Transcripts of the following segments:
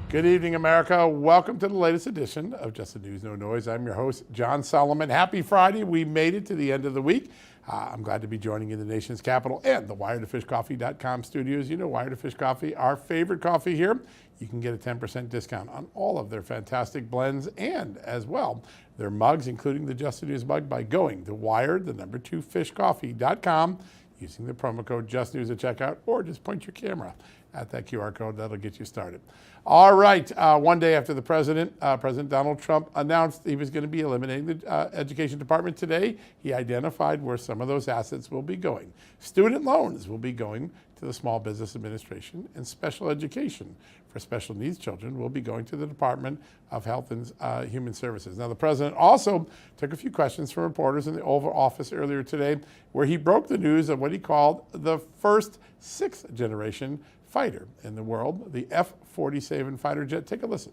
Good evening, America. Welcome to the latest edition of Just the News, No Noise. I'm your host, John Solomon. Happy Friday. We made it to the end of the week. I'm glad to be joining you in the nation's capital and the wiredtofishcoffee.com studios. You know, Wired to Fish Coffee, our favorite coffee here. You can get a 10% discount on all of their fantastic blends and as well their mugs, including the Just the News mug, by going to wired2fishcoffee.com using the promo code JustNews at checkout, or just point your camera at that QR code. That'll get you started. All right, one day after the President Donald Trump announced he was going to be eliminating the Education Department today, he identified where some of those assets will be going. Student loans will be going to the Small Business Administration, and special education for special needs children will be going to the Department of Health and Human Services. Now, the President also took a few questions from reporters in the Oval Office earlier today, where he broke the news of what he called the first sixth-generation fighter in the world, the F-47 fighter jet. Take a listen.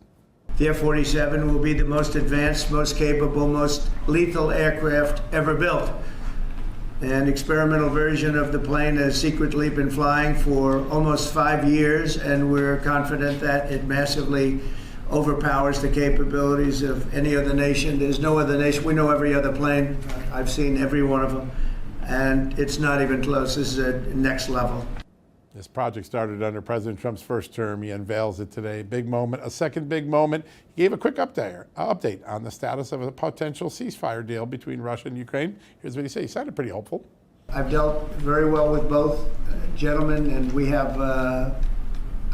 The F-47 will be the most advanced, most capable, most lethal aircraft ever built. An experimental version of the plane has secretly been flying for almost 5 years, and we're confident that it massively overpowers the capabilities of any other nation. There's no other nation. We know every other plane. I've seen every one of them, and it's not even close. This is a next level. This project started under President Trump's first term. He unveils it today. Big moment, a second big moment. He gave a quick update on the status of a potential ceasefire deal between Russia and Ukraine. Here's what he said. He sounded pretty hopeful. I've dealt very well with both gentlemen, and we have, I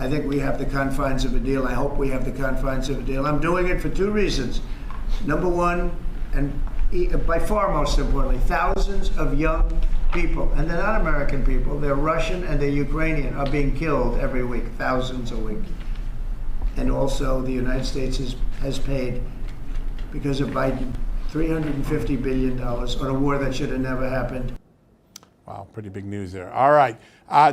think we have the confines of a deal. I hope we have the confines of a deal. I'm doing it for two reasons. Number one, and by far most importantly, thousands of young people, and they're not American people, they're Russian and they're Ukrainian, are being killed every week, thousands a week. And also the United States has paid, because of Biden, $350 billion on a war that should have never happened. Wow, pretty big news there. All right.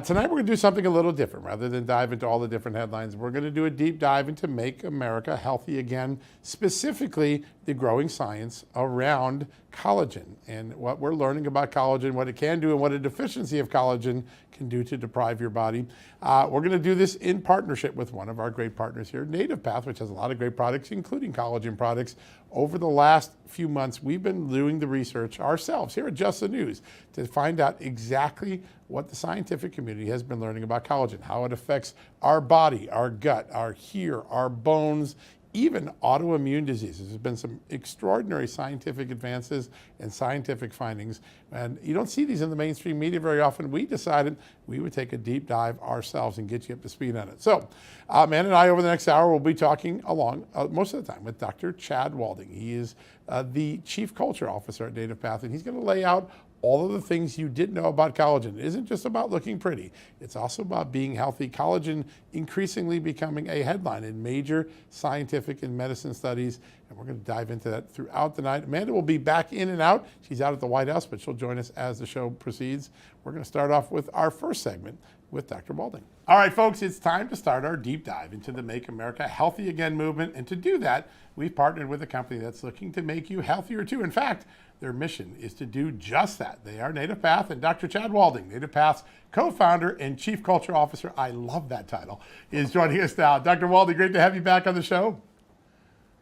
Tonight we're going to do something a little different. Rather than dive into all the different headlines, we're going to do a deep dive into Make America Healthy Again, specifically the growing science around collagen and what we're learning about collagen, what it can do, and what a deficiency of collagen can do to deprive your body. We're going to do this in partnership with one of our great partners here, Native Path, which has a lot of great products, including collagen products. Over the last few months, we've been doing the research ourselves here at Just the News to find out exactly what the scientific community has been learning about collagen, how it affects our body, our gut, our hair, our bones, even autoimmune diseases. There's been some extraordinary scientific advances and scientific findings, and you don't see these in the mainstream media very often. We decided we would take a deep dive ourselves and get you up to speed on it. So, Amanda and I, over the next hour, will be talking along most of the time with Dr. Chad Walding. He is the Chief Culture Officer at Native Path, and he's going to lay out all of the things you didn't know about collagen. It isn't just about looking pretty. It's also about being healthy. Collagen increasingly becoming a headline in major scientific and medicine studies, and we're going to dive into that throughout the night. Amanda will be back in and out. She's out at the White House, but she'll join us as the show proceeds. We're going to start off with our first segment with Dr. Walding. All right, folks, it's time to start our deep dive into the Make America Healthy Again movement, and to do that, we've partnered with a company that's looking to make you healthier too. In fact, their mission is to do just that. They are Native Path, and Dr. Chad Walding, Native Path's co-founder and Chief Culture Officer, I love that title, is joining us now. Dr. Walding, great to have you back on the show.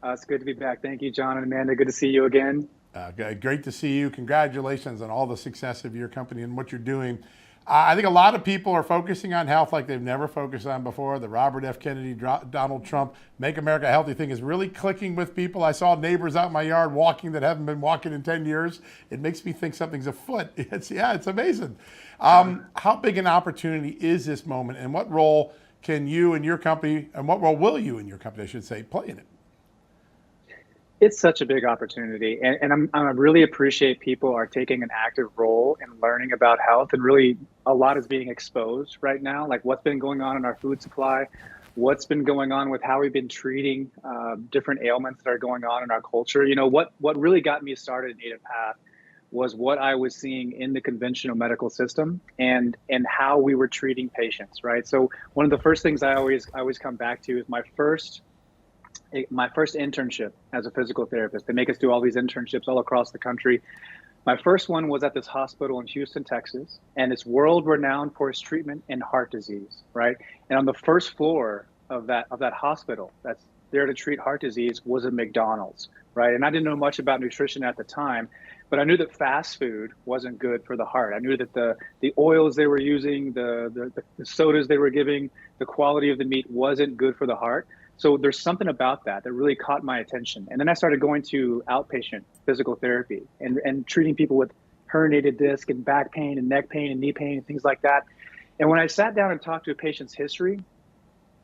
It's good to be back. Thank you, John and Amanda. Good to see you again. Great to see you. Congratulations on all the success of your company and what you're doing. I think a lot of people are focusing on health like they've never focused on before. The Robert F. Kennedy, Donald Trump, Make America Healthy thing is really clicking with people. I saw neighbors out in my yard walking that haven't been walking in 10 years. It makes me think something's afoot. It's amazing. How big an opportunity is this moment, and what role can you and your company, and what role will you and your company, I should say, play in it? It's such a big opportunity, and I really appreciate people are taking an active role in learning about health, and really a lot is being exposed right now, like what's been going on in our food supply, what's been going on with how we've been treating different ailments that are going on in our culture. You know, what really got me started in Native Path was what I was seeing in the conventional medical system and how we were treating patients, right? So one of the first things I always come back to is my first internship as a physical therapist. They make us do all these internships all across the country. My first one was at this hospital in Houston, Texas, and it's world renowned for its treatment in heart disease, right? And on the first floor of that hospital that's there to treat heart disease was a McDonald's, right? And I didn't know much about nutrition at the time, but I knew that fast food wasn't good for the heart. I knew that the oils they were using, the sodas they were giving, the quality of the meat wasn't good for the heart. So there's something about that that really caught my attention. And then I started going to outpatient physical therapy and treating people with herniated disc and back pain and neck pain and knee pain and things like that. And when I sat down and talked to a patient's history,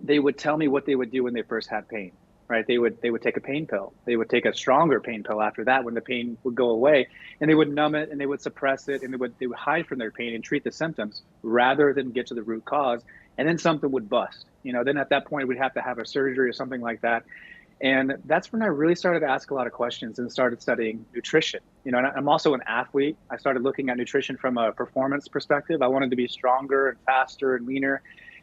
they would tell me what they would do when they first had pain, right? They would take a pain pill. They would take a stronger pain pill after that when the pain would go away, and they would numb it and they would suppress it and they would hide from their pain and treat the symptoms rather than get to the root cause. And then something would bust, then at that point we'd have to have a surgery or something like that. And that's when I really started to ask a lot of questions and started studying nutrition. And I'm also an athlete. I started looking at nutrition from a performance perspective. I wanted to be stronger and faster and leaner.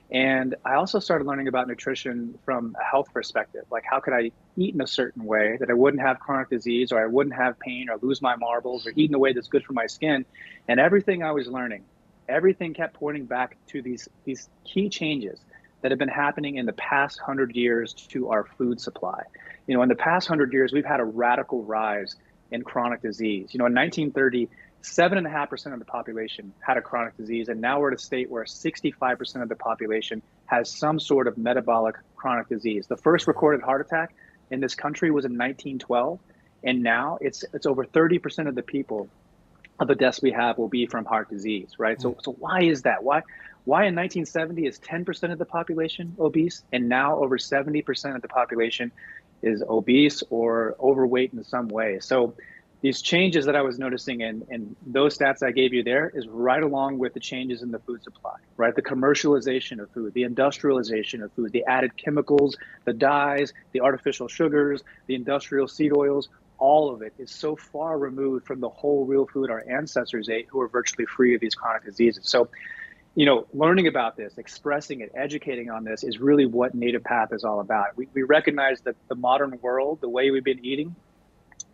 And I also started learning about nutrition from a health perspective. Like, how could I eat in a certain way that I wouldn't have chronic disease, or I wouldn't have pain, or lose my marbles, or eat in a way that's good for my skin? And everything I was learning, everything kept pointing back to these key changes that have been happening in the past 100 years to our food supply. In the past 100 years, we've had a radical rise in chronic disease. In 1930, 7.5% of the population had a chronic disease, and now we're at a state where 65% of the population has some sort of metabolic chronic disease. The first recorded heart attack in this country was in 1912, and now it's over 30% of the people of the deaths we have will be from heart disease, right? So why is that? Why in 1970 is 10% of the population obese, and now over 70% of the population is obese or overweight in some way? So these changes that I was noticing and those stats I gave you there is right along with the changes in the food supply, right? The commercialization of food, the industrialization of food, the added chemicals, the dyes, the artificial sugars, the industrial seed oils, all of it is so far removed from the whole real food our ancestors ate, who are virtually free of these chronic diseases. So, learning about this, expressing it, educating on this is really what Native Path is all about. We recognize that the modern world, the way we've been eating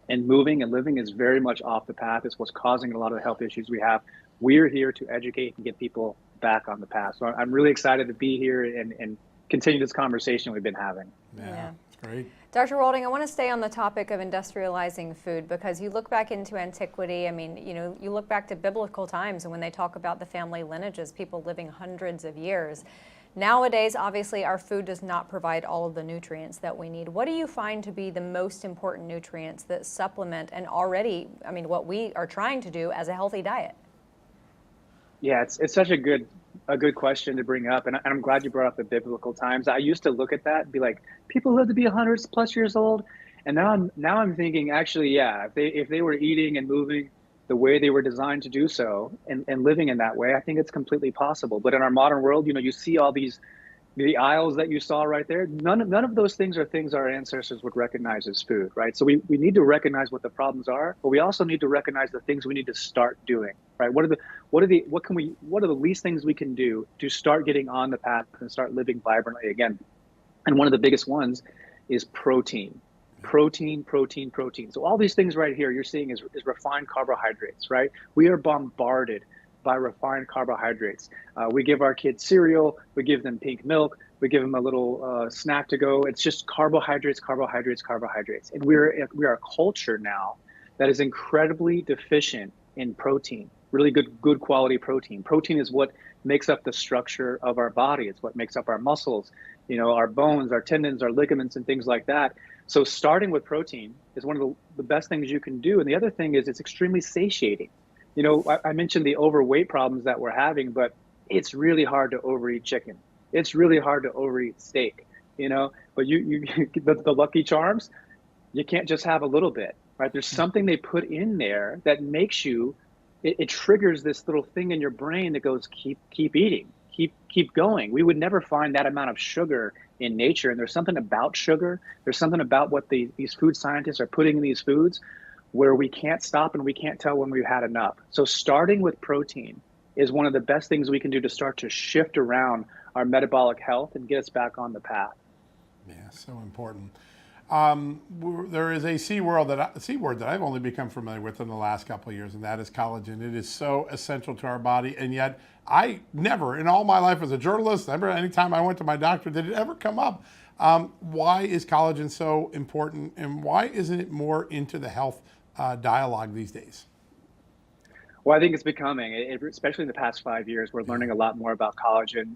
and moving and living, is very much off the path. It's what's causing a lot of the health issues we have. We're here to educate and get people back on the path. So I'm really excited to be here and continue this conversation we've been having. Yeah, it's great. Dr. Walding, I want to stay on the topic of industrializing food, because you look back into antiquity. I mean, you look back to biblical times, and when they talk about the family lineages, people living hundreds of years. Nowadays, obviously, our food does not provide all of the nutrients that we need. What do you find to be the most important nutrients that supplement what we are trying to do as a healthy diet? Yeah, it's such a good question to bring up, and I'm glad you brought up the biblical times. I used to look at that and be like, people live to be 100+ years old, and now I'm thinking, actually, yeah, if they were eating and moving the way they were designed to do so and living in that way, I think it's completely possible. But in our modern world, you see all the aisles that you saw right there. None of those things are things our ancestors would recognize as food, right? So we need to recognize what the problems are, but we also need to recognize the things we need to start doing, right? What are the least things we can do to start getting on the path and start living vibrantly again? And one of the biggest ones is protein. Protein. So all these things right here you're seeing is refined carbohydrates, right? We are bombarded by refined carbohydrates. We give our kids cereal, we give them pink milk, we give them a little snack to go. It's just carbohydrates. And we are a culture now that is incredibly deficient in protein, really good quality protein. Protein is what makes up the structure of our body. It's what makes up our muscles, our bones, our tendons, our ligaments, and things like that. So starting with protein is one of the best things you can do. And the other thing is it's extremely satiating. I mentioned the overweight problems that we're having, but it's really hard to overeat chicken. It's really hard to overeat steak, but the Lucky Charms, you can't just have a little bit, right? There's something they put in there that makes it triggers this little thing in your brain that goes, keep eating, keep going. We would never find that amount of sugar in nature. And there's something about sugar. There's something about what these food scientists are putting in these foods where we can't stop and we can't tell when we've had enough. So starting with protein is one of the best things we can do to start to shift around our metabolic health and get us back on the path. Yeah, so important. There is a C word that I've only become familiar with in the last couple of years, and that is collagen. It is so essential to our body, and yet I never, in all my life as a journalist, never anytime I went to my doctor, did it ever come up. Why is collagen so important, and why isn't it more into the health dialogue these days? Well, I think it's becoming, especially in the past 5 years, we're learning a lot more about collagen.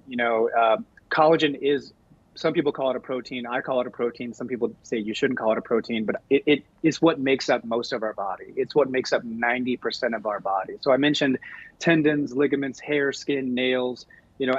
Collagen is, some people call it a protein. I call it a protein. Some people say you shouldn't call it a protein, but it is what makes up most of our body. It's what makes up 90% of our body. So I mentioned tendons, ligaments, hair, skin, nails.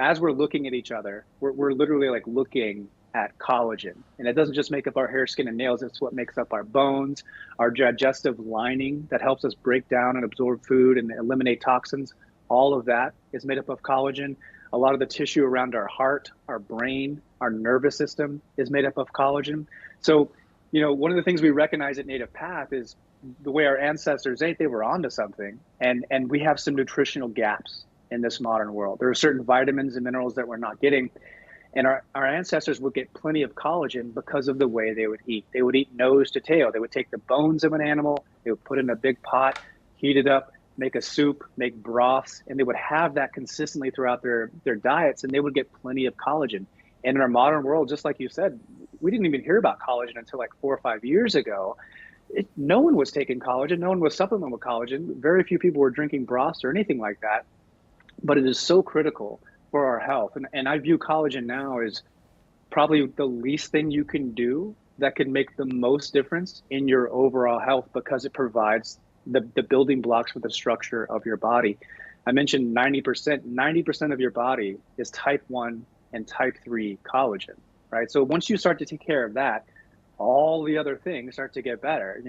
As we're looking at each other, we're literally like looking at collagen. And it doesn't just make up our hair, skin, and nails. It's what makes up our bones, our digestive lining that helps us break down and absorb food and eliminate toxins. All of that is made up of collagen. A lot of the tissue around our heart, our brain, our nervous system is made up of collagen. So, one of the things we recognize at Native Path is the way our ancestors ate, they were onto something. And we have some nutritional gaps in this modern world. There are certain vitamins and minerals that we're not getting. And our ancestors would get plenty of collagen because of the way they would eat. They would eat nose to tail. They would take the bones of an animal, they would put it in a big pot, heat it up, make a soup, make broths, and they would have that consistently throughout their diets, and they would get plenty of collagen. And in our modern world, just like you said, we didn't even hear about collagen until like 4 or 5 years ago. No one was taking collagen. No one was supplementing with collagen. Very few people were drinking broths or anything like that. But it is so critical for our health. And I view collagen now as probably the least thing you can do that can make the most difference in your overall health, because it provides the building blocks for the structure of your body. I mentioned 90% of your body is type 1 and type 3 collagen, right? So once you start to take care of that, all the other things start to get better.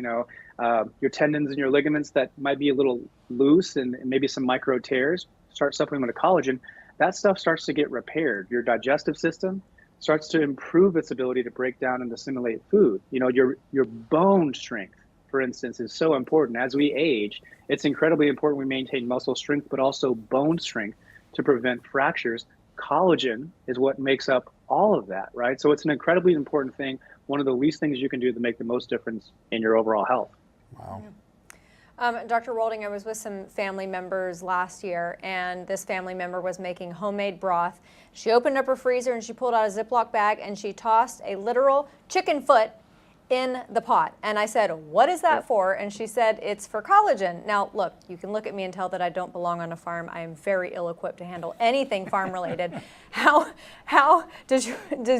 Your tendons and your ligaments that might be a little loose and maybe some micro tears, start supplementing with collagen, that stuff starts to get repaired. Your digestive system starts to improve its ability to break down and assimilate food. Your bone strength, for instance, is so important. As we age, it's incredibly important we maintain muscle strength, but also bone strength to prevent fractures. Collagen is what makes up all of that, right? So it's an incredibly important thing, one of the least things you can do to make the most difference in your overall health. Wow. Dr. Walding, I was with some family members last year, and this family member was making homemade broth. She opened up her freezer and she pulled out a Ziploc bag and she tossed a literal chicken foot in the pot. And I said, "What is that for?" And she said, "It's for collagen." Now, look, you can look at me and tell that I don't belong on a farm. I am very ill-equipped to handle anything farm-related. How does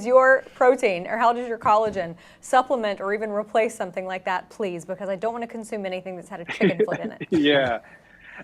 your protein, or how does your collagen supplement or even replace something like that, please? Because I don't want to consume anything that's had a chicken foot in it. Yeah.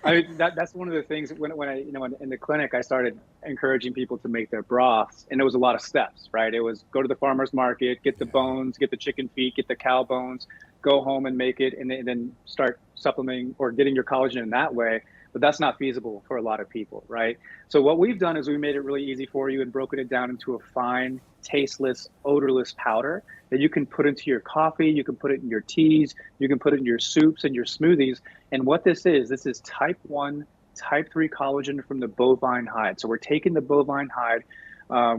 That's one of the things when I, in the clinic, I started encouraging people to make their broths, and it was a lot of steps, right? It was go to the farmer's market, get the bones, get the chicken feet, get the cow bones, go home and make it, and then start supplementing or getting your collagen in that way. But that's not feasible for a lot of people, right? So what we've done is we made it really easy for you and broken it down into a fine, tasteless, odorless powder that you can put into your coffee, you can put it in your teas, you can put it in your soups and your smoothies. And what this is type 1, type 3 collagen from the bovine hide. So we're taking the bovine hide,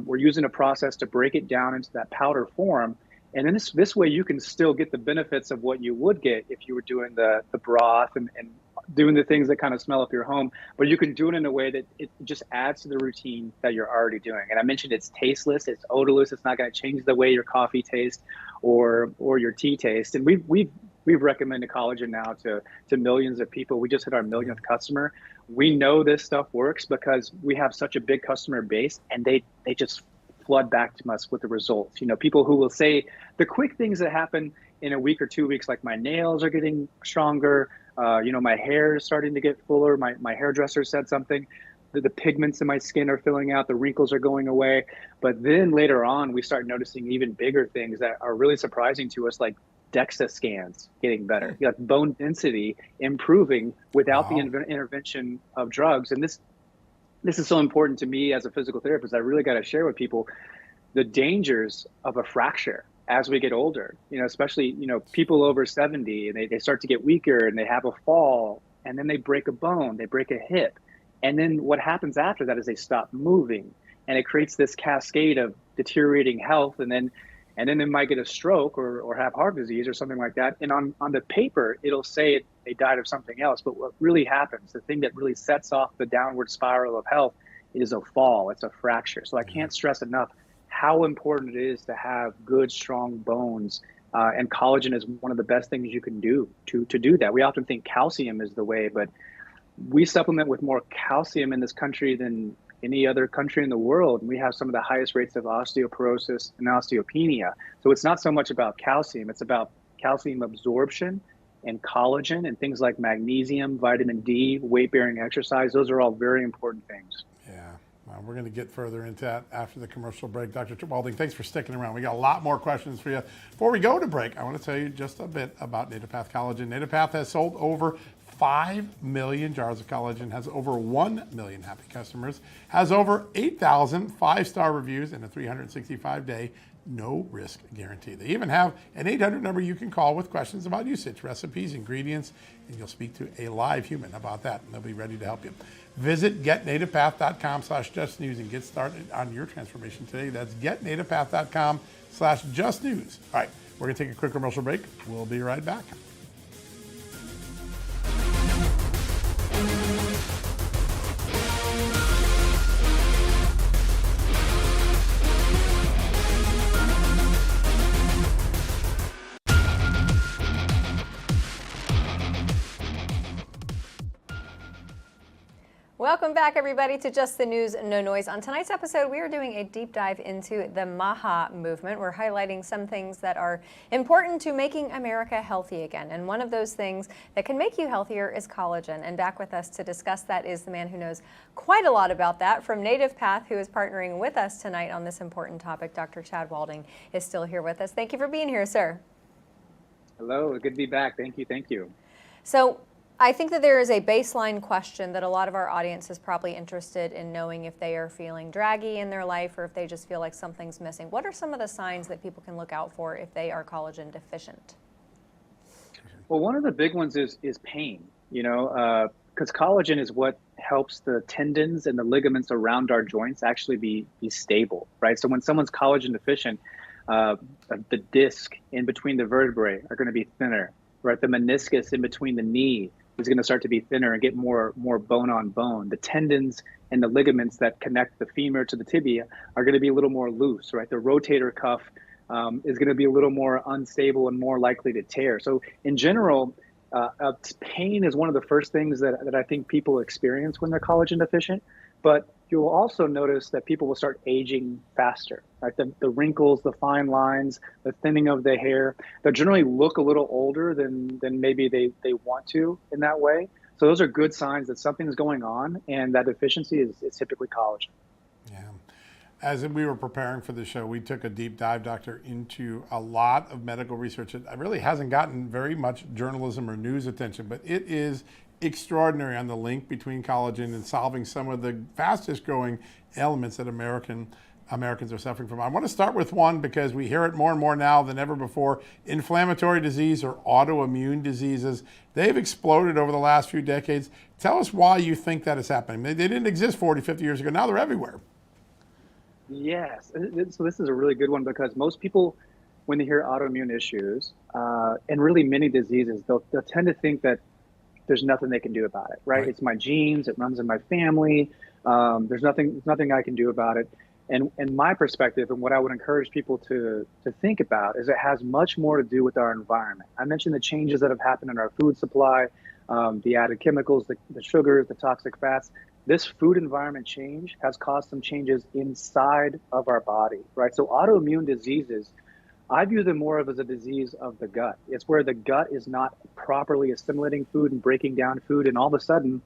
we're using a process to break it down into that powder form. And then this way you can still get the benefits of what you would get if you were doing the broth and doing the things that kind of smell up your home, but you can do it in a way that it just adds to the routine that you're already doing. And I mentioned it's tasteless, it's odorless, it's not going to change the way your coffee tastes or your tea tastes. And we've recommended collagen now to millions of people. We just hit our millionth customer. We know this stuff works because we have such a big customer base, and they just flood back to us with the results. People who will say the quick things that happen in a week or 2 weeks, like my nails are getting stronger, my hair is starting to get fuller. My hairdresser said something. The pigments in my skin are filling out. The wrinkles are going away. But then later on, we start noticing even bigger things that are really surprising to us, like DEXA scans getting better, like bone density improving without the intervention of drugs. And this is so important to me as a physical therapist. I really got to share with people the dangers of a fracture as we get older, especially, people over 70, and they start to get weaker and they have a fall, and then they break a bone, they break a hip. And then what happens after that is they stop moving, and it creates this cascade of deteriorating health. And then, and then they might get a stroke or have heart disease or something like that. And on the paper, it'll say they died of something else. But what really happens, the thing that really sets off the downward spiral of health is a fall. It's a fracture. So I can't stress enough how important it is to have good, strong bones. And collagen is one of the best things you can do to do that. We often think calcium is the way, but we supplement with more calcium in this country than any other country in the world. And we have some of the highest rates of osteoporosis and osteopenia. So it's not so much about calcium, it's about calcium absorption and collagen and things like magnesium, vitamin D, weight-bearing exercise. Those are all very important things. Yeah. Well, we're going to get further into that after the commercial break. Dr. Walding, thanks for sticking around. We got a lot more questions for you. Before we go to break, I want to tell you just a bit about NativePath Collagen. NativePath has sold over 5 million jars of collagen, has over 1 million happy customers, has over 8,000 five-star reviews, and a 365-day no-risk guarantee. They even have an 800 number you can call with questions about usage, recipes, ingredients, and you'll speak to a live human about that, and they'll be ready to help you. Visit getnativepath.com/justnews and get started on your transformation today. That's getnativepath.com/justnews. All right, we're going to take a quick commercial break. We'll be right back. Welcome back, everybody, to Just the News, No Noise. On tonight's episode, we are doing a deep dive into the MAHA movement. We're highlighting some things that are important to making America healthy again. And one of those things that can make you healthier is collagen. And back with us to discuss that is the man who knows quite a lot about that from NativePath, who is partnering with us tonight on this important topic. Dr. Chad Walding is still here with us. Thank you for being here, sir. Hello, good to be back. Thank you. Thank you. So I think that there is a baseline question that a lot of our audience is probably interested in knowing if they are feeling draggy in their life or if they just feel like something's missing. What are some of the signs that people can look out for if they are collagen deficient? Well, one of the big ones is pain, because collagen is what helps the tendons and the ligaments around our joints actually be stable, right? So when someone's collagen deficient, the disc in between the vertebrae are going to be thinner, right? The meniscus in between the knee is going to start to be thinner and get more bone on bone. The tendons and the ligaments that connect the femur to the tibia are going to be a little more loose, right? The rotator cuff is going to be a little more unstable and more likely to tear. So in general, pain is one of the first things that I think people experience when they're collagen deficient. But you'll also notice that people will start aging faster, right? The wrinkles, the fine lines, the thinning of the hair, they'll generally look a little older than maybe they want to in that way. So those are good signs that something's going on, and that deficiency is typically collagen. Yeah. As we were preparing for the show, we took a deep dive, Doctor, into a lot of medical research. It really hasn't gotten very much journalism or news attention, but it is extraordinary on the link between collagen and solving some of the fastest growing ailments that Americans are suffering from. I want to start with one because we hear it more and more now than ever before. Inflammatory disease or autoimmune diseases, they've exploded over the last few decades. Tell us why you think that is happening. They didn't exist 40, 50 years ago. Now they're everywhere. Yes. So this is a really good one because most people, when they hear autoimmune issues and really many diseases, they'll tend to think that there's nothing they can do about it, right? It's my genes, it runs in my family. There's nothing I can do about it. And my perspective and what I would encourage people to think about is it has much more to do with our environment. I mentioned the changes that have happened in our food supply, the added chemicals, the sugars, the toxic fats. This food environment change has caused some changes inside of our body, right? So autoimmune diseases, I view them more of as a disease of the gut. It's where the gut is not properly assimilating food and breaking down food, and all of a sudden,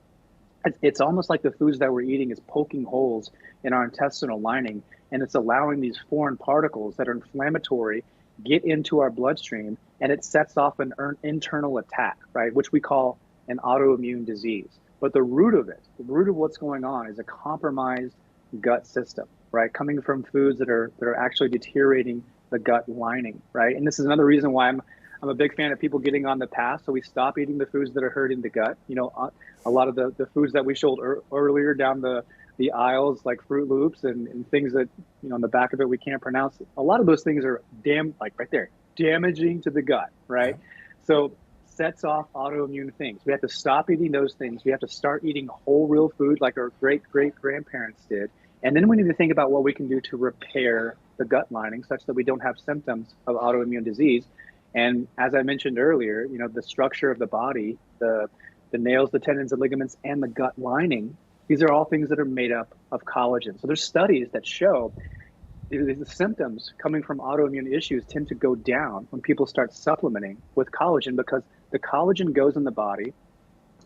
it's almost like the foods that we're eating is poking holes in our intestinal lining, and it's allowing these foreign particles that are inflammatory get into our bloodstream, and it sets off an internal attack, right, which we call an autoimmune disease. But the root of what's going on is a compromised gut system, right, coming from foods that are actually deteriorating the gut lining, right? And this is another reason why I'm a big fan of people getting on the path, so we stop eating the foods that are hurting the gut. A lot of the foods that we showed earlier down the the aisles like Fruit Loops and things that, on the back of it we can't pronounce. A lot of those things are like right there, damaging to the gut, Yeah. right? So sets off autoimmune things. We have to stop eating those things. We have to start eating whole real food like our great great grandparents did. And then we need to think about what we can do to repair the gut lining such that we don't have symptoms of autoimmune disease. And as I mentioned earlier, the structure of the body, the nails, the tendons, the ligaments, and the gut lining, these are all things that are made up of collagen. So there's studies that show the symptoms coming from autoimmune issues tend to go down when people start supplementing with collagen, because the collagen goes in the body,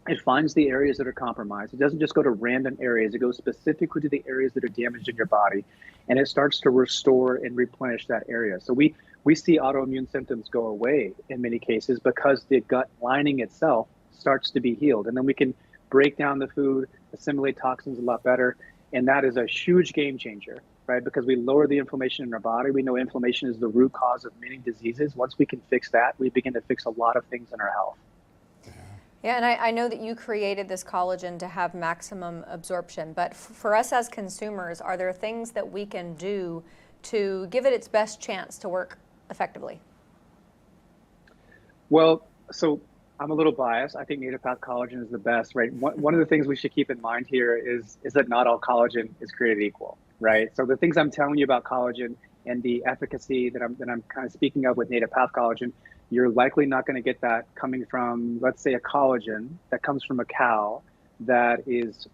it finds the areas that are compromised. It doesn't just go to random areas. It goes specifically to the areas that are damaged in your body, and it starts to restore and replenish that area. So we see autoimmune symptoms go away in many cases because the gut lining itself starts to be healed. And then we can break down the food, assimilate toxins a lot better. And that is a huge game changer, right? Because we lower the inflammation in our body. We know inflammation is the root cause of many diseases. Once we can fix that, we begin to fix a lot of things in our health. Yeah, and I know that you created this collagen to have maximum absorption, but for us as consumers, are there things that we can do to give it its best chance to work effectively? Well, so I'm a little biased. I think native path collagen is the best, right? One of the things we should keep in mind here is that not all collagen is created equal, right? So the things I'm telling you about collagen and the efficacy that I'm kind of speaking of with native path collagen, you're likely not going to get that coming from, let's say, a collagen that comes from a cow that is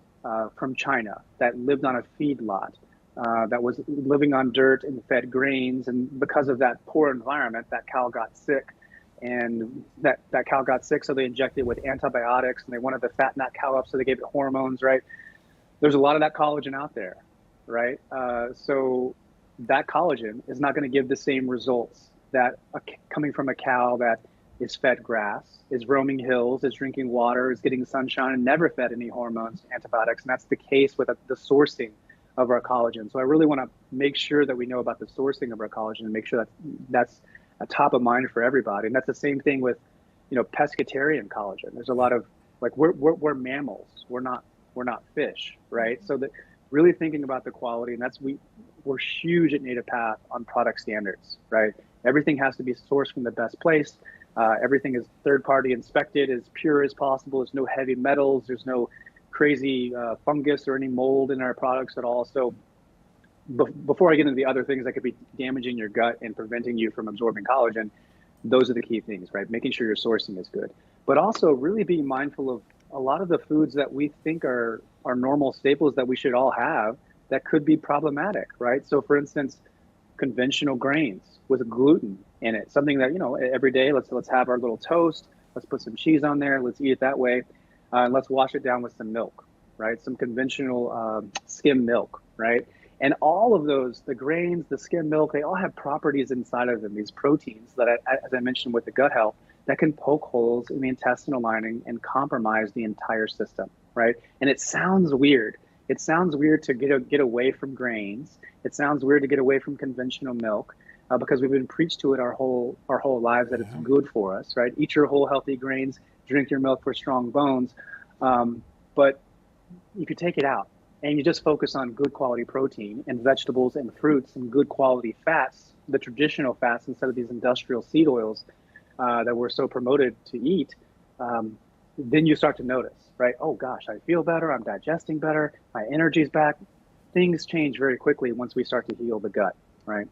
from China, that lived on a feedlot, that was living on dirt and fed grains. And because of that poor environment, that cow got sick. And that cow got sick, so they injected it with antibiotics, and they wanted to fatten that cow up, so they gave it hormones, right? There's a lot of that collagen out there, right? So that collagen is not going to give the same results that coming from a cow that is fed grass, is roaming hills, is drinking water, is getting sunshine, and never fed any hormones, antibiotics. And that's the case with the sourcing of our collagen. So I really want to make sure that we know about the sourcing of our collagen and make sure that that's a top of mind for everybody. And that's the same thing with, pescatarian collagen. There's a lot of we're mammals. We're not fish, right? So that really thinking about the quality, and we're huge at Native Path on product standards, right? Everything has to be sourced from the best place. Everything is third-party inspected, as pure as possible. There's no heavy metals. There's no crazy fungus or any mold in our products at all. So before I get into the other things that could be damaging your gut and preventing you from absorbing collagen, those are the key things, right? Making sure your sourcing is good, but also really being mindful of a lot of the foods that we think are normal staples that we should all have that could be problematic, right? So for instance, conventional grains with gluten in it, something that, every day, let's have our little toast, let's put some cheese on there, let's eat it that way, and let's wash it down with some milk, right? Some conventional skim milk, right? And all of those, the grains, the skim milk, they all have properties inside of them, these proteins that, as I mentioned with the gut health, that can poke holes in the intestinal lining and compromise the entire system, right? And it sounds weird. It sounds weird to get away from grains. It sounds weird to get away from conventional milk because we've been preached to it our whole lives that it's good for us, right? Eat your whole healthy grains, drink your milk for strong bones. But if you take it out, and you just focus on good quality protein and vegetables and fruits and good quality fats, the traditional fats instead of these industrial seed oils that we're so promoted to eat, then you start to notice, right? Oh gosh, I feel better, I'm digesting better, my energy's back. Things change very quickly once we start to heal the gut, right?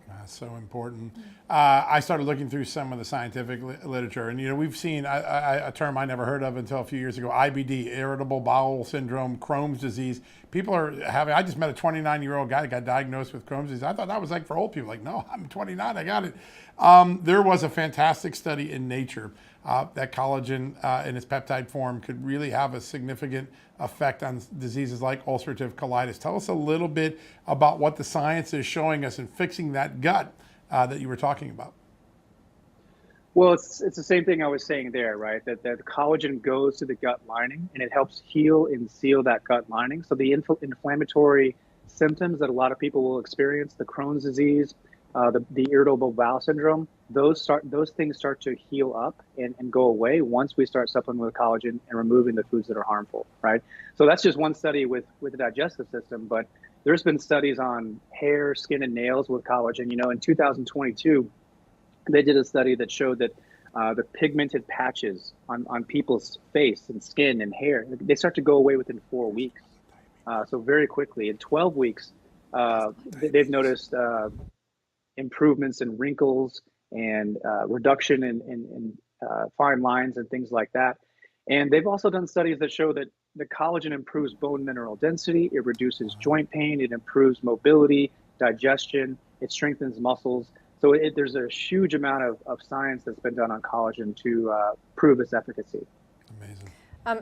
That's so important. I started looking through some of the scientific literature, and we've seen a term I never heard of until a few years ago: IBD, irritable bowel syndrome, Crohn's disease. People are having. I just met a 29-year-old guy that got diagnosed with Crohn's disease. I thought that was like for old people. Like, no, I'm 29, I got it. There was a fantastic study in Nature that collagen in its peptide form could really have a significant effect on diseases like ulcerative colitis. Tell us a little bit about what the science is showing us in fixing that gut that you were talking about. Well, it's the same thing I was saying there, right? That collagen goes to the gut lining and it helps heal and seal that gut lining. So the inflammatory symptoms that a lot of people will experience, the Crohn's disease, the irritable bowel syndrome, those things start to heal up and go away once we start supplementing with collagen and removing the foods that are harmful, right? So that's just one study with the digestive system, but there's been studies on hair, skin, and nails with collagen. You know, in 2022, they did a study that showed that the pigmented patches on people's face and skin and hair, they start to go away within 4 weeks. So very quickly, in 12 weeks, they've noticed improvements in wrinkles and reduction in fine lines and things like that. And they've also done studies that show that the collagen improves bone mineral density, it reduces joint pain, it improves mobility, digestion, it strengthens muscles. So there's a huge amount of science that's been done on collagen to prove its efficacy. Amazing.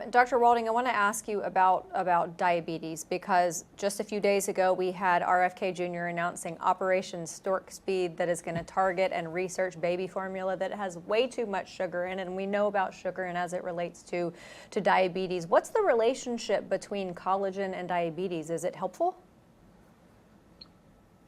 Dr. Walding, I want to ask you about diabetes, because just a few days ago we had RFK Jr. announcing Operation Stork Speed that is going to target and research baby formula that has way too much sugar in it, and we know about sugar and as it relates to diabetes. What's the relationship between collagen and diabetes? Is it helpful?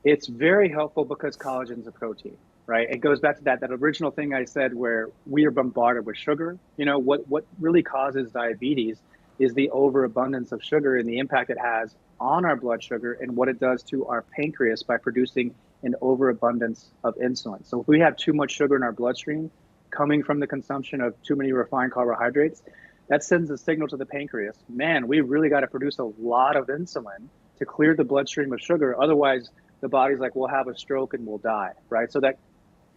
It's very helpful because collagen is a protein, right? It goes back to that original thing I said where we are bombarded with sugar. You know, what really causes diabetes is the overabundance of sugar and the impact it has on our blood sugar and what it does to our pancreas by producing an overabundance of insulin. So if we have too much sugar in our bloodstream coming from the consumption of too many refined carbohydrates, that sends a signal to the pancreas, man, we really got to produce a lot of insulin to clear the bloodstream of sugar. Otherwise, the body's like, we'll have a stroke and we'll die, right? So that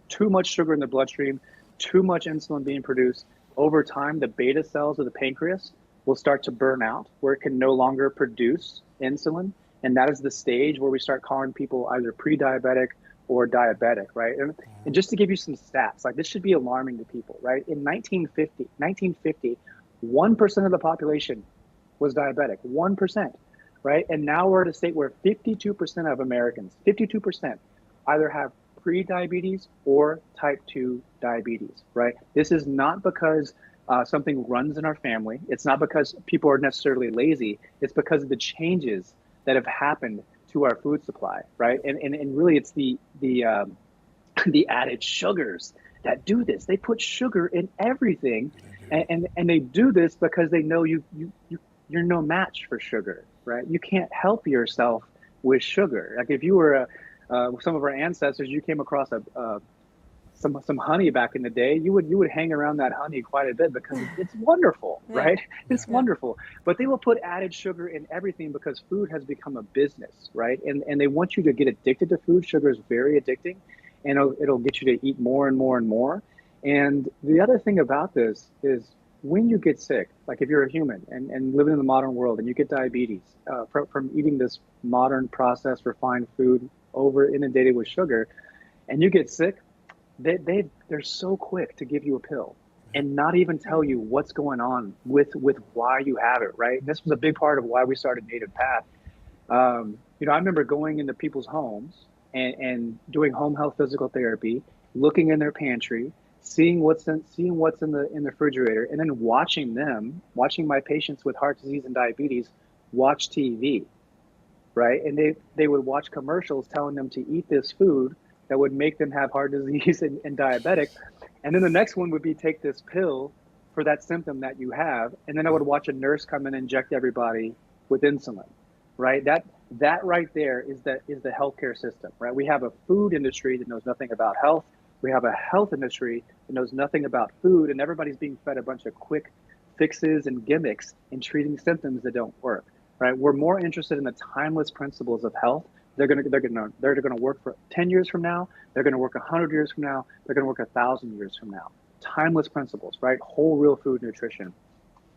too much sugar in the bloodstream, too much insulin being produced, over time, the beta cells of the pancreas will start to burn out where it can no longer produce insulin. And that is the stage where we start calling people either pre-diabetic or diabetic, right? And just to give you some stats, like this should be alarming to people, right? In 1950, 1% of the population was diabetic, 1%. Right? And now we're at a state where 52% of Americans, 52% either have pre-diabetes or type 2 diabetes, right? This is not because something runs in our family. It's not because people are necessarily lazy. It's because of the changes that have happened to our food supply, right? And really it's the added sugars that do this. They put sugar in everything, and they do this because they know you're no match for sugar. Right? You can't help yourself with sugar. Like if you were some of our ancestors, you came across some honey back in the day, you would hang around that honey quite a bit because it's wonderful, right? It's wonderful. But they will put added sugar in everything because food has become a business, right? And they want you to get addicted to food. Sugar is very addicting, and it'll get you to eat more and more and more. And the other thing about this is, when you get sick, like if you're a human and living in the modern world and you get diabetes from eating this modern processed refined food over inundated with sugar, and you get sick, they're so quick to give you a pill and not even tell you what's going on with why you have it, right? And this was a big part of why we started Native Path. You know, I remember going into people's homes and doing home health physical therapy, looking in their pantry, seeing what's in the refrigerator, and then watching my patients with heart disease and diabetes watch TV, right? And they would watch commercials telling them to eat this food that would make them have heart disease and diabetic. And then the next one would be take this pill for that symptom that you have. And then I would watch a nurse come and inject everybody with insulin, right? That right there is the healthcare system, right? We have a food industry that knows nothing about health. We have a health industry that knows nothing about food, and everybody's being fed a bunch of quick fixes and gimmicks in treating symptoms that don't work, right? We're more interested in the timeless principles of health. They're gonna work for 10 years from now. They're gonna work 100 years from now. They're gonna work 1,000 years from now. Timeless principles, right? Whole real food nutrition.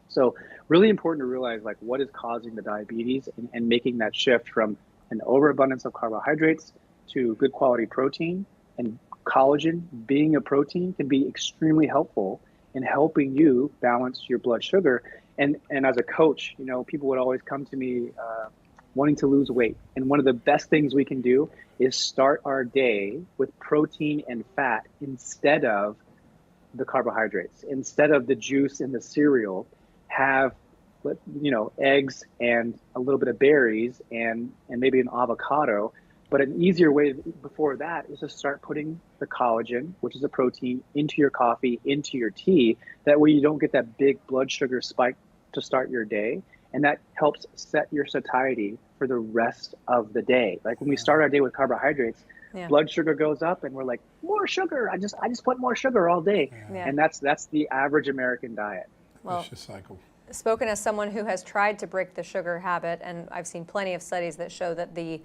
So really important to realize like what is causing the diabetes and making that shift from an overabundance of carbohydrates to good quality protein. And collagen, being a protein, can be extremely helpful in helping you balance your blood sugar. And as a coach, you know, people would always come to me wanting to lose weight. And one of the best things we can do is start our day with protein and fat instead of the carbohydrates. Instead of the juice in the cereal, have, you know, eggs and a little bit of berries and maybe an avocado. But an easier way before that is to start putting the collagen, which is a protein, into your coffee, into your tea. That way you don't get that big blood sugar spike to start your day. And that helps set your satiety for the rest of the day. Like when we start our day with carbohydrates, blood sugar goes up and we're like, more sugar. I just want more sugar all day. Yeah. And that's the average American diet. Well, Vicious cycle. spoken as someone who has tried to break the sugar habit, and I've seen plenty of studies that show that the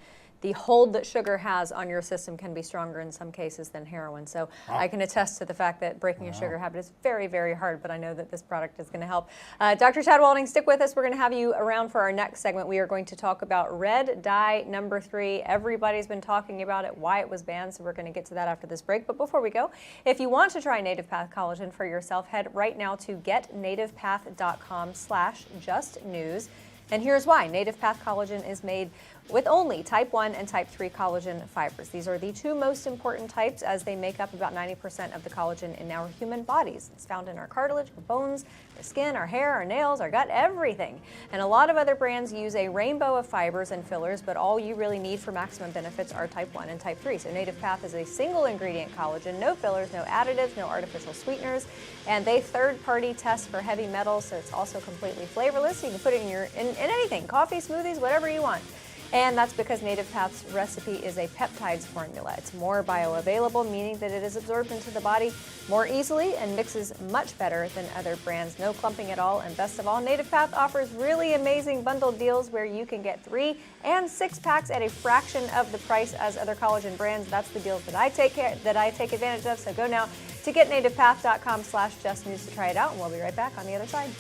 hold that sugar has on your system can be stronger in some cases than heroin. So I can attest to the fact that breaking a sugar habit is very, very hard, but I know that this product is going to help. Dr. Chad Walding, stick with us. We're going to have you around for our next segment. We are going to talk about red dye number 3. Everybody's been talking about it, why it was banned, so we're going to get to that after this break. But before we go, if you want to try Native Path Collagen for yourself, head right now to getnativepath.com/justnews. And here's why. Native Path Collagen is made with only type 1 and type 3 collagen fibers. These are the 2 most important types, as they make up about 90% of the collagen in our human bodies. It's found in our cartilage, our bones, our skin, our hair, our nails, our gut, everything. And a lot of other brands use a rainbow of fibers and fillers, but all you really need for maximum benefits are type 1 and type 3. So Native Path is a single ingredient collagen, no fillers, no additives, no artificial sweeteners, and they third-party test for heavy metals, so it's also completely flavorless. You can put it in anything, coffee, smoothies, whatever you want. And that's because Native Path's recipe is a peptides formula. It's more bioavailable, meaning that it is absorbed into the body more easily and mixes much better than other brands. No clumping at all, and best of all, Native Path offers really amazing bundled deals where you can get 3 and 6 packs at a fraction of the price as other collagen brands. That's the deals that I take advantage of. So go now to getnativepath.com/justnews to try it out, and we'll be right back on the other side.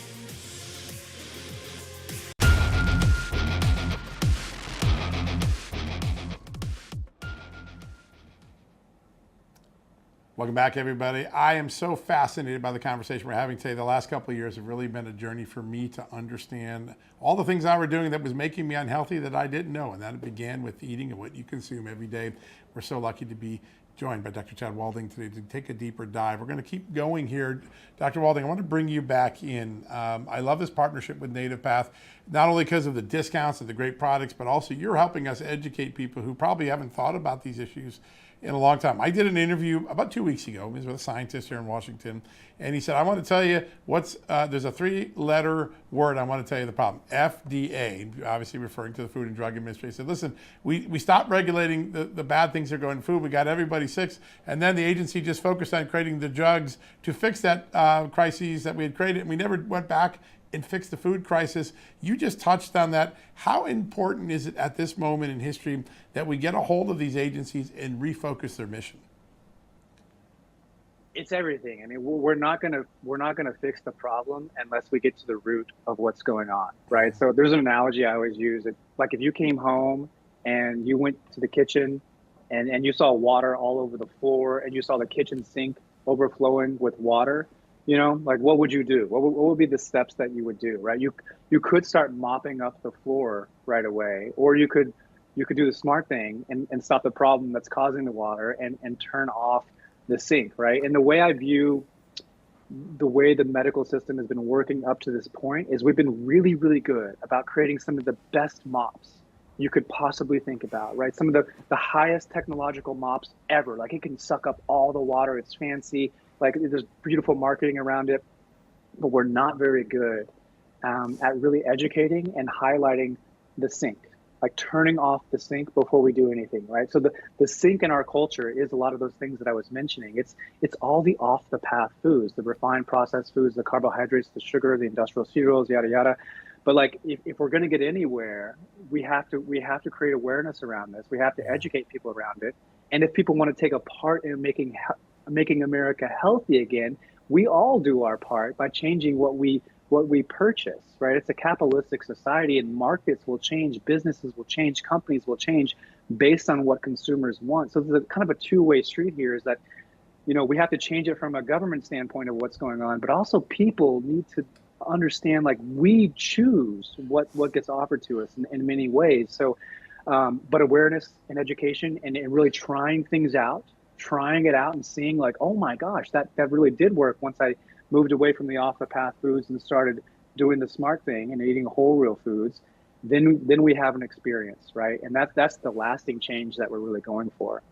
Welcome back, everybody. I am so fascinated by the conversation we're having today. The last couple of years have really been a journey for me to understand all the things I were doing that was making me unhealthy that I didn't know. And that began with eating and what you consume every day. We're so lucky to be joined by Dr. Chad Walding today to take a deeper dive. We're going to keep going here. Dr. Walding, I want to bring you back in. I love this partnership with Native Path, not only because of the discounts and the great products, but also you're helping us educate people who probably haven't thought about these issues in a long time. I did an interview about 2 weeks ago. It was with a scientist here in Washington, and he said, I want to tell you there's a 3-letter word I want to tell you the problem. FDA, obviously referring to the Food and Drug Administration. He said, listen, we stopped regulating the bad things that are going in food. We got everybody sick, and then the agency just focused on creating the drugs to fix that crises that we had created, and we never went back and fix the food crisis. You just touched on that. How important is it at this moment in history that we get a hold of these agencies and refocus their mission? It's everything. I mean, we're not gonna fix the problem unless we get to the root of what's going on, right? So there's an analogy I always use. It's like if you came home and you went to the kitchen and you saw water all over the floor and you saw the kitchen sink overflowing with water, you know, like what would you do? What would be the steps that you would do, right? You could start mopping up the floor right away, or you could do the smart thing and stop the problem that's causing the water and turn off the sink, right? And the way I view the way the medical system has been working up to this point is we've been really, really good about creating some of the best mops you could possibly think about, right? Some of the highest technological mops ever. Like it can suck up all the water, it's fancy. Like there's beautiful marketing around it, but we're not very good at really educating and highlighting the sink, like turning off the sink before we do anything, right? So the sink in our culture is a lot of those things that I was mentioning. It's all the off the path foods, the refined processed foods, the carbohydrates, the sugar, the industrial cereals, yada yada. But like if we're going to get anywhere, we have to create awareness around this. We have to educate people around it. And if people want to take a part in making America healthy again, we all do our part by changing what we purchase, right? It's a capitalistic society, and markets will change, businesses will change, companies will change based on what consumers want. So there's a kind of a two-way street here, is that, you know, we have to change it from a government standpoint of what's going on, but also people need to understand, like, we choose what gets offered to us in many ways. So, but awareness and education and really trying things out, trying it out and seeing like, oh my gosh, that really did work once I moved away from the off the path foods and started doing the smart thing and eating whole real foods. then we have an experience, right? And that's the lasting change that we're really going for.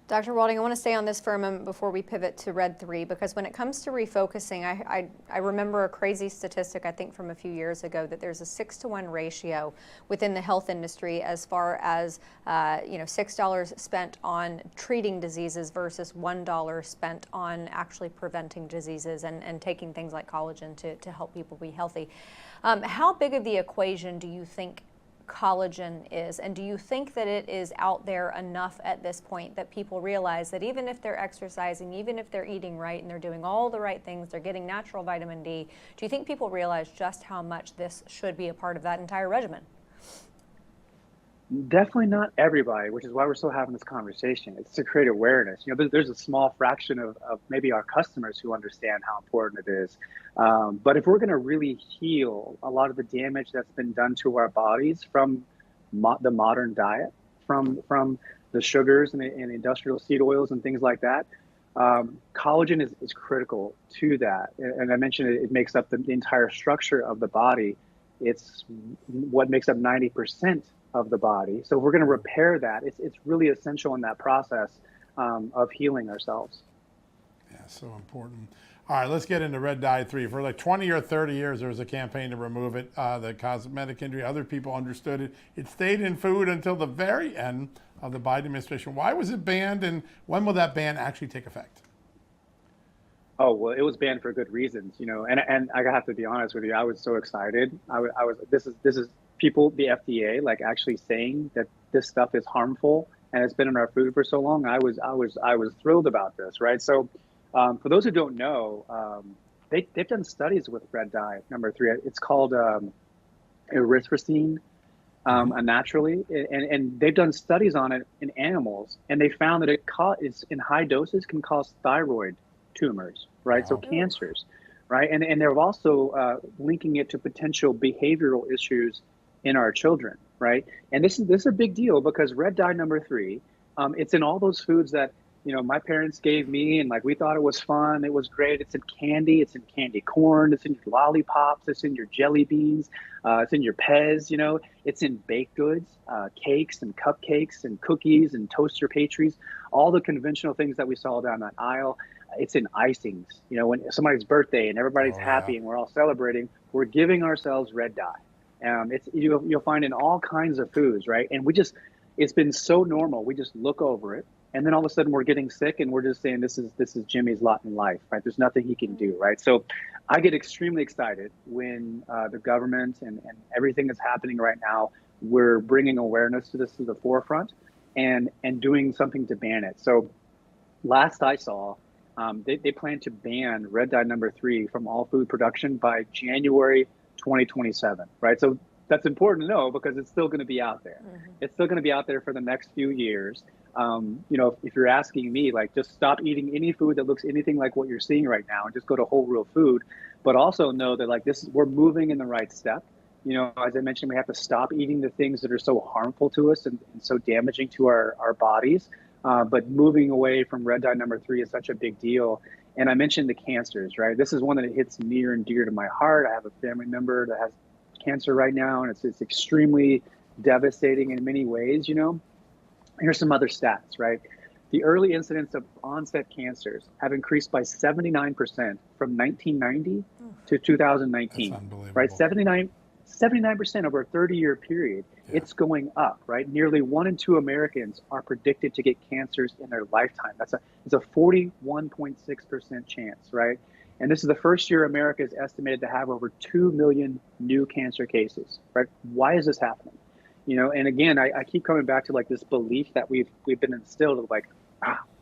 Dr. Walding, I want to stay on this for a moment before we pivot to Red 3, because when it comes to refocusing, I remember a crazy statistic, I think from a few years ago, that there's a 6-to-1 ratio within the health industry as far as $6 spent on treating diseases versus $1 spent on actually preventing diseases and taking things like collagen to help people be healthy. How big of the equation do you think collagen is, and do you think that it is out there enough at this point that people realize that even if they're exercising, even if they're eating right and they're doing all the right things, they're getting natural vitamin D, do you think people realize just how much this should be a part of that entire regimen? Definitely not everybody, which is why we're still having this conversation. It's to create awareness. There's a small fraction of maybe our customers who understand how important it is. But if we're going to really heal a lot of the damage that's been done to our bodies from the modern diet, from the sugars and the industrial seed oils and things like that, collagen is critical to that. And I mentioned it makes up the entire structure of the body. It's what makes up 90% of the body. So if we're going to repair that, it's really essential in that process of healing ourselves. Yeah, so important. All right, let's get into red dye 3. For like 20 or 30 years, there was a campaign to remove it. The cosmetic industry, other people understood it. It stayed in food until the very end of the Biden administration. Why was it banned, and when will that ban actually take effect? Oh, well, it was banned for good reasons, and I have to be honest with you, I was so excited. I was this is people, the FDA, like actually saying that this stuff is harmful and it's been in our food for so long. I was thrilled about this, right? So for those who don't know, they've done studies with red dye number 3. It's called Refocusing naturally, and they've done studies on it in animals, and they found that it's in high doses can cause thyroid tumors, right? Wow. So cancers, right? And they're also linking it to potential behavioral issues in our children, right? And this is a big deal because red dye number 3, it's in all those foods that my parents gave me, and like we thought it was fun, it was great. It's in candy, it's in candy corn, it's in your lollipops, it's in your jelly beans, it's in your Pez, it's in baked goods, cakes and cupcakes and cookies and toaster pastries, all the conventional things that we saw down that aisle. It's in icings. When somebody's birthday and everybody's happy and we're all celebrating, we're giving ourselves red dye. You'll find in all kinds of foods, right? And it's been so normal. We just look over it, and then all of a sudden we're getting sick, and we're just saying this is Jimmy's lot in life, right? There's nothing he can do, right? So I get extremely excited when the government and everything that's happening right now, we're bringing awareness to this to the forefront and doing something to ban it. So last I saw, they plan to ban red dye number 3 from all food production by January 2027, right? So that's important to know because it's still going to be out there. Mm-hmm. It's still going to be out there for the next few years. If you're asking me, like, just stop eating any food that looks anything like what you're seeing right now and just go to whole real food, but also know that like we're moving in the right step. As I mentioned, we have to stop eating the things that are so harmful to us and so damaging to our bodies. But moving away from red dye number 3 is such a big deal. And I mentioned the cancers, right? This is one that hits near and dear to my heart. I have a family member that has cancer right now, and it's extremely devastating in many ways, Here's some other stats, right? The early incidence of onset cancers have increased by 79% from 1990 to 2019. That's unbelievable. Right? 79% over a 30-year period. Yeah. It's going up, right? Nearly 1 in 2 Americans are predicted to get cancers in their lifetime. It's a 41.6% chance, right? And this is the first year America is estimated to have over 2 million new cancer cases, right? Why is this happening? And again, I keep coming back to like this belief that we've been instilled of like,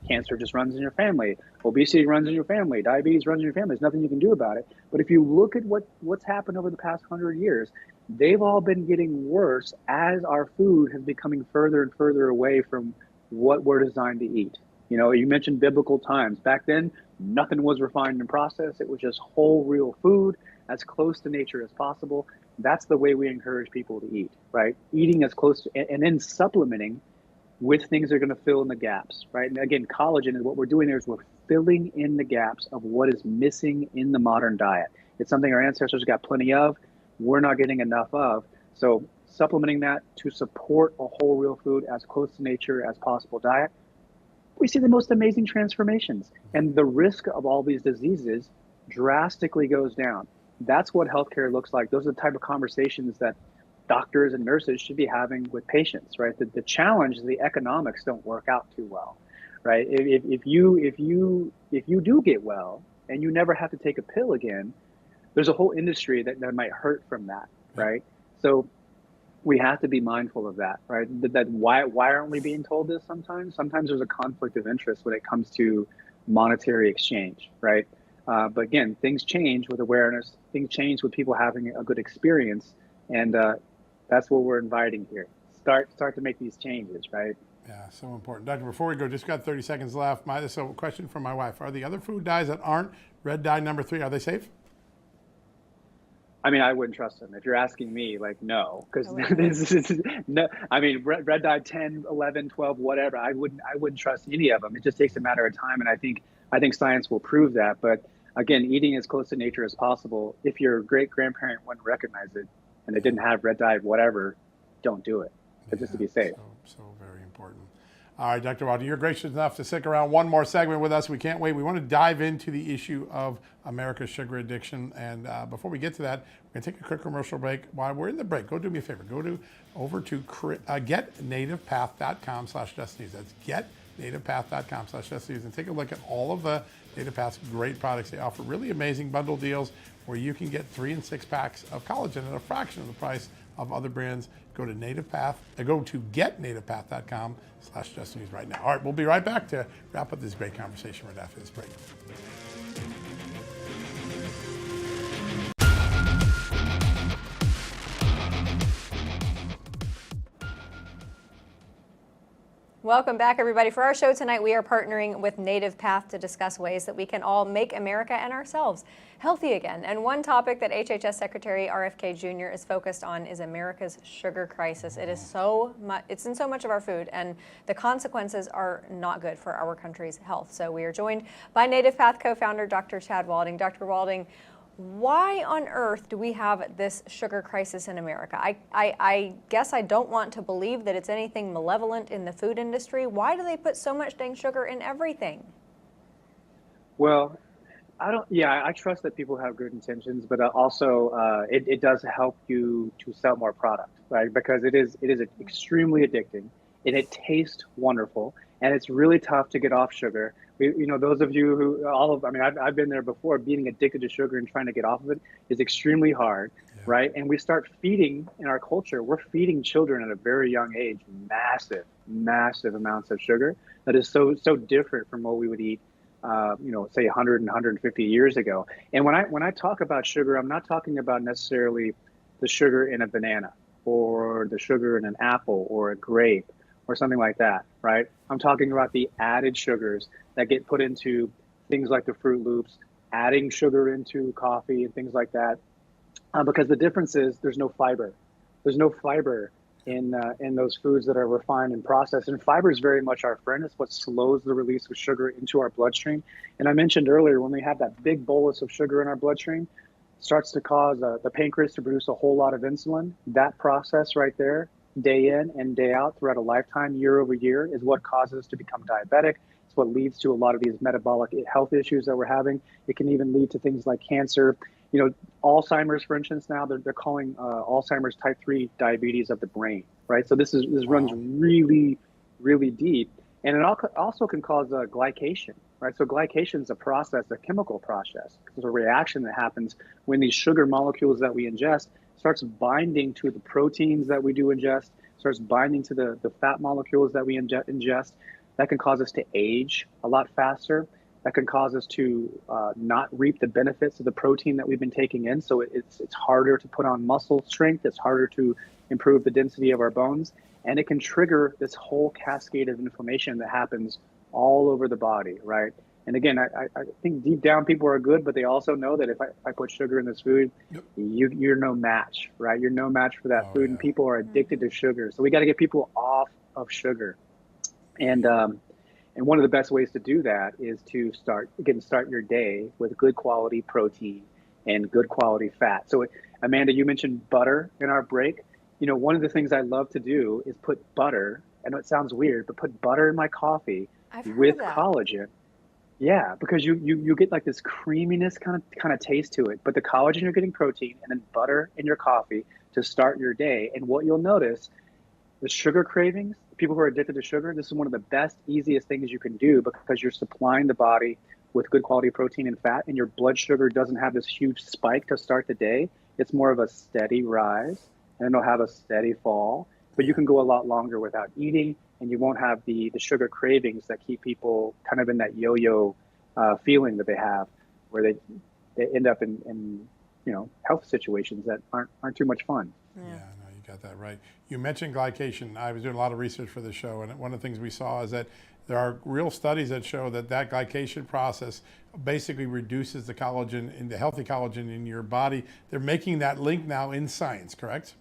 cancer just runs in your family, obesity runs in your family, diabetes runs in your family. There's nothing you can do about it. But if you look at what's happened over the past 100 years, they've all been getting worse as our food has becoming further and further away from what we're designed to eat. You mentioned biblical times. Back then, nothing was refined and processed. It was just whole, real food, as close to nature as possible. That's the way we encourage people to eat, right? Eating as close to, and then supplementing with things that are going to fill in the gaps, right? And again, collagen is what we're doing there is we're filling in the gaps of what is missing in the modern diet. It's something our ancestors got plenty of, we're not getting enough of. So supplementing that to support a whole real food, as close to nature as possible diet, we see the most amazing transformations. And the risk of all these diseases drastically goes down. That's what healthcare looks like. Those are the type of conversations that doctors and nurses should be having with patients, right? The challenge is the economics don't work out too well, right? If you do get well and you never have to take a pill again, there's a whole industry that might hurt from that, right? So we have to be mindful of that, right? That why aren't we being told this sometimes? Sometimes there's a conflict of interest when it comes to monetary exchange, right? But again, things change with awareness. Things change with people having a good experience, and that's what we're inviting here. Start to make these changes, right? Yeah, so important. Doctor, before we go, just got 30 seconds left. So question from my wife. Are the other food dyes that aren't red dye number 3, are they safe? I mean, I wouldn't trust them. If you're asking me, like, no, because this is no. I mean, red dye 10, 11, 12, whatever. I wouldn't trust any of them. It just takes a matter of time, and I think science will prove that. But again, eating as close to nature as possible. If your great grandparent wouldn't recognize it, and they didn't have red dye, whatever, don't do it. But just to be safe. So very important. All right, Dr. Walden, you're gracious enough to stick around one more segment with us. We can't wait. We want to dive into the issue of America's sugar addiction. And before we get to that, we're going to take a quick commercial break. While we're in the break, go do me a favor. Go over to getnativepath.com/justnews. That's getnativepath.com/justnews and take a look at all of the Native Path's great products. They offer really amazing bundle deals where you can get 3 and 6 packs of collagen at a fraction of the price of other brands. Go to getnativepath.com/justnews right now. All right, we'll be right back to wrap up this great conversation right after this break. Welcome back, everybody. For our show tonight, we are partnering with Native Path to discuss ways that we can all make America and ourselves healthy again. And one topic that HHS Secretary RFK Jr. is focused on is America's sugar crisis. It is it's in so much of our food, and the consequences are not good for our country's health. So we are joined by Native Path co-founder Dr. Chad Walding. Dr. Walding, why on earth do we have this sugar crisis in America? I guess I don't want to believe that it's anything malevolent in the food industry. Why do they put so much dang sugar in everything? Well, I trust that people have good intentions, but also it does help you to sell more product, right? Because it is extremely addicting, and it tastes wonderful, and it's really tough to get off sugar. Those of you who, I've been there before. Being addicted to sugar and trying to get off of it is extremely hard, right? And we start feeding, in our culture, we're feeding children at a very young age massive amounts of sugar that is so different from what we would eat, say 100 and 150 years ago. And when I talk about sugar, I'm not talking about necessarily the sugar in a banana or the sugar in an apple or a grape or something like that, right? I'm talking about the added sugars that get put into things like the Fruit Loops, adding sugar into coffee and things like that. Because the difference is there's no fiber. There's no fiber in those foods that are refined and processed. And fiber is very much our friend. It's what slows the release of sugar into our bloodstream. And I mentioned earlier, when we have that big bolus of sugar in our bloodstream, it starts to cause the pancreas to produce a whole lot of insulin. That process right there, day in and day out throughout a lifetime, year over year, is what causes us to become diabetic. It's what leads to a lot of these metabolic health issues that we're having. It can even lead to things like cancer. Alzheimer's, for instance, now they're calling Alzheimer's type 3 diabetes of the brain, right? So this runs really, really deep. And it also can cause glycation, right? So glycation is a chemical process. It's a reaction that happens when these sugar molecules that we ingest starts binding to the proteins that we do ingest, starts binding to the fat molecules that we ingest. That can cause us to age a lot faster. That can cause us to not reap the benefits of the protein that we've been taking in. So it's harder to put on muscle strength. It's harder to improve the density of our bones. And it can trigger this whole cascade of inflammation that happens all over the body, right? And again, I think deep down people are good, but they also know that if I put sugar in this food, you're no match, right? You're no match for that food, and people are addicted to sugar. So we got to get people off of sugar. And one of the best ways to do that is to start your day with good quality protein and good quality fat. So Amanda, you mentioned butter in our break. one of the things I love to do is put butter. I know it sounds weird, but put butter in my coffee I've heard with of that. collagen. Yeah, because you get like this creaminess kind of taste to it, but the collagen, you're getting protein, and then butter in your coffee to start your day. And what you'll notice, the sugar cravings, people who are addicted to sugar, this is one of the best, easiest things you can do because you're supplying the body with good quality protein and fat, and your blood sugar doesn't have this huge spike to start the day. It's more of a steady rise, and then it'll have a steady fall. But you can go a lot longer without eating, and you won't have the sugar cravings that keep people kind of in that yo-yo feeling that they have, where they end up in health situations that aren't too much fun. Yeah, no, you got that right. You mentioned glycation. I was doing a lot of research for the show, and one of the things we saw is that there are real studies that show that glycation process basically reduces the collagen, in the healthy collagen in your body. They're making that link now in science, correct?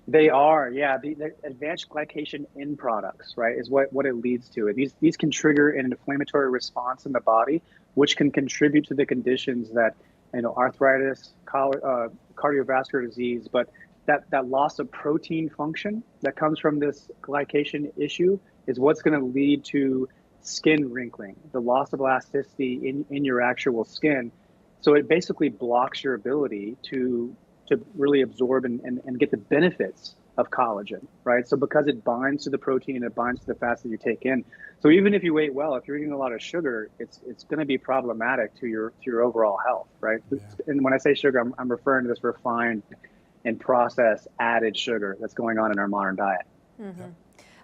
They are, yeah. The advanced glycation end products, right, is what it leads to. These can trigger an inflammatory response in the body, which can contribute to the conditions that, arthritis, cardiovascular disease, but that loss of protein function that comes from this glycation issue is what's going to lead to skin wrinkling, the loss of elasticity in your actual skin. So it basically blocks your ability to really absorb and get the benefits of collagen, right? So because it binds to the protein and it binds to the fats that you take in. So even if you eat well, if you're eating a lot of sugar, it's going to be problematic to your overall health, right? Yeah. And when I say sugar, I'm referring to this refined and processed added sugar that's going on in our modern diet. Mm-hmm.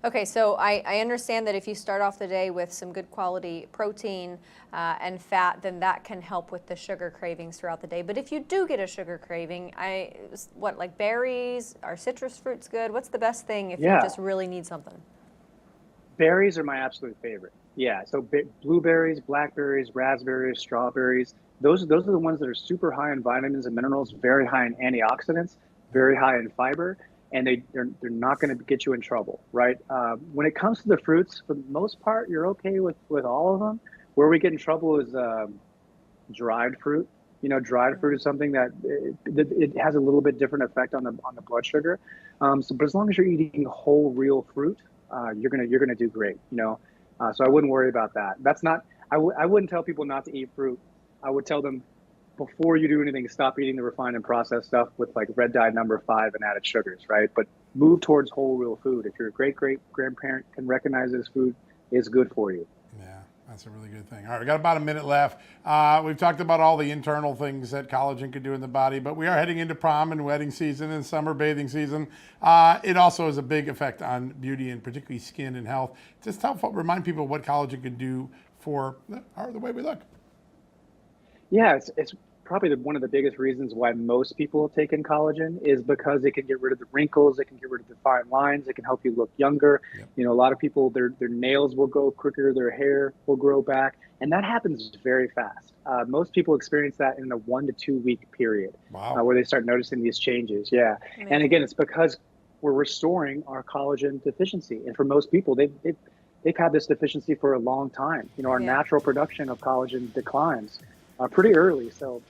Okay, so I understand that if you start off the day with some good quality protein and fat, then that can help with the sugar cravings throughout the day. But if you do get a sugar craving, like berries, are citrus fruits good? What's the best thing if you just really need something? Berries are my absolute favorite. Yeah, so blueberries, blackberries, raspberries, strawberries, those are the ones that are super high in vitamins and minerals, very high in antioxidants, very high in fiber. And they're not going to get you in trouble, right? When it comes to the fruits, for the most part, you're okay with all of them. Where we get in trouble is dried fruit. Dried fruit is something that it has a little bit different effect on the blood sugar. But as long as you're eating whole, real fruit, you're gonna do great. So I wouldn't worry about that. That's not. I wouldn't tell people not to eat fruit. I would tell them, before you do anything, stop eating the refined and processed stuff with like red dye number 5 and added sugars, right? But move towards whole, real food. If your great-great-grandparent can recognize this food is good for you. Yeah, that's a really good thing. All right, we got about a minute left. We've talked about all the internal things that collagen could do in the body, but we are heading into prom and wedding season and summer bathing season. It also has a big effect on beauty and particularly skin and health. Just remind people what collagen can do for the way we look. Yeah, it's probably one of the biggest reasons why most people take in collagen is because it can get rid of the wrinkles, it can get rid of the fine lines, it can help you look younger. Yep. A lot of people, their nails will grow quicker, their hair will grow back, and that happens very fast. Most people experience that in a 1 to 2 week period. Wow. Where they start noticing these changes. Yeah, amazing. And again, it's because we're restoring our collagen deficiency, and for most people, they've had this deficiency for a long time. Our natural production of collagen declines pretty early, so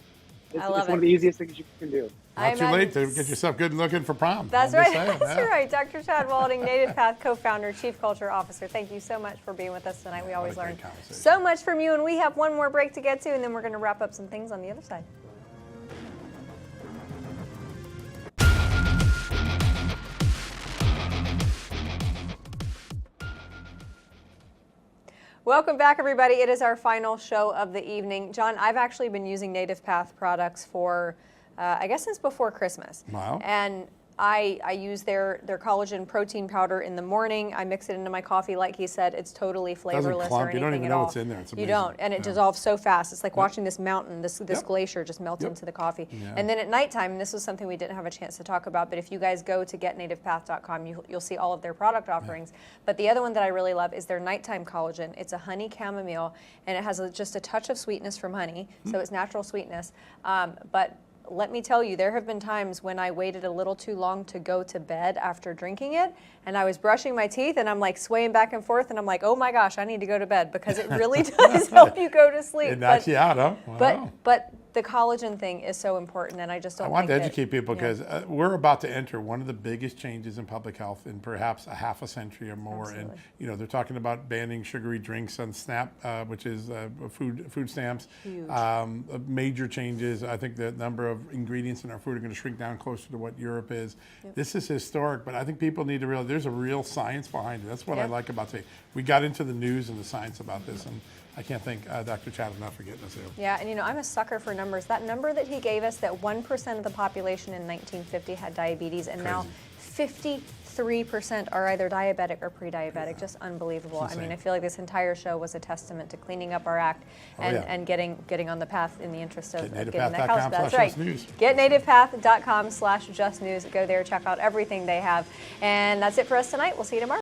it's one of the easiest things you can do. Not too late to get yourself good looking for prom. That's right. That's right. Dr. Chad Walding, Native Path co-founder, Chief Culture Officer. Thank you so much for being with us tonight. We always learn so much from you, and we have one more break to get to, and then we're going to wrap up some things on the other side. Welcome back, everybody. It is our final show of the evening. John, I've actually been using Native Path products for, I guess since before Christmas. Wow. And I use their collagen protein powder in the morning. I mix it into my coffee. Like he said, it's totally flavorless or anything at all. You don't even know what's in there. It's amazing. You don't, and it dissolves so fast. It's like watching this mountain, this glacier just melt into the coffee. Yeah. And then at nighttime, and this was something we didn't have a chance to talk about, but if you guys go to getnativepath.com, you'll see all of their product offerings. Yeah. But the other one that I really love is their nighttime collagen. It's a honey chamomile, and it has just a touch of sweetness from honey, so it's natural sweetness. But let me tell you, there have been times when I waited a little too long to go to bed after drinking it, and I was brushing my teeth, and I'm like swaying back and forth, and I'm like, oh my gosh, I need to go to bed, because it really does help you go to sleep. It knocks you out, huh? Wow. But the collagen thing is so important, and I just don't I want think to educate people yeah. because we're about to enter one of the biggest changes in public health in perhaps a half a century or more. Absolutely. And you know, they're talking about banning sugary drinks on SNAP, which is food stamps. Huge. Major changes. I think the number of ingredients in our food are going to shrink down closer to what Europe is. This is historic, but I think people need to realize there's a real science behind it. That's what I like about today. We got into the news and the science about this, and I can't thank Dr. Chad enough for getting us here. Yeah, and you know, I'm a sucker for numbers. That number that he gave us, that 1% of the population in 1950 had diabetes, and now 53% are either diabetic or pre-diabetic. Just unbelievable. I mean, I feel like this entire show was a testament to cleaning up our act and getting on the path in the interest of getting that house. That's right. GetNativePath.com/justnews. Go there, check out everything they have. And that's it for us tonight. We'll see you tomorrow.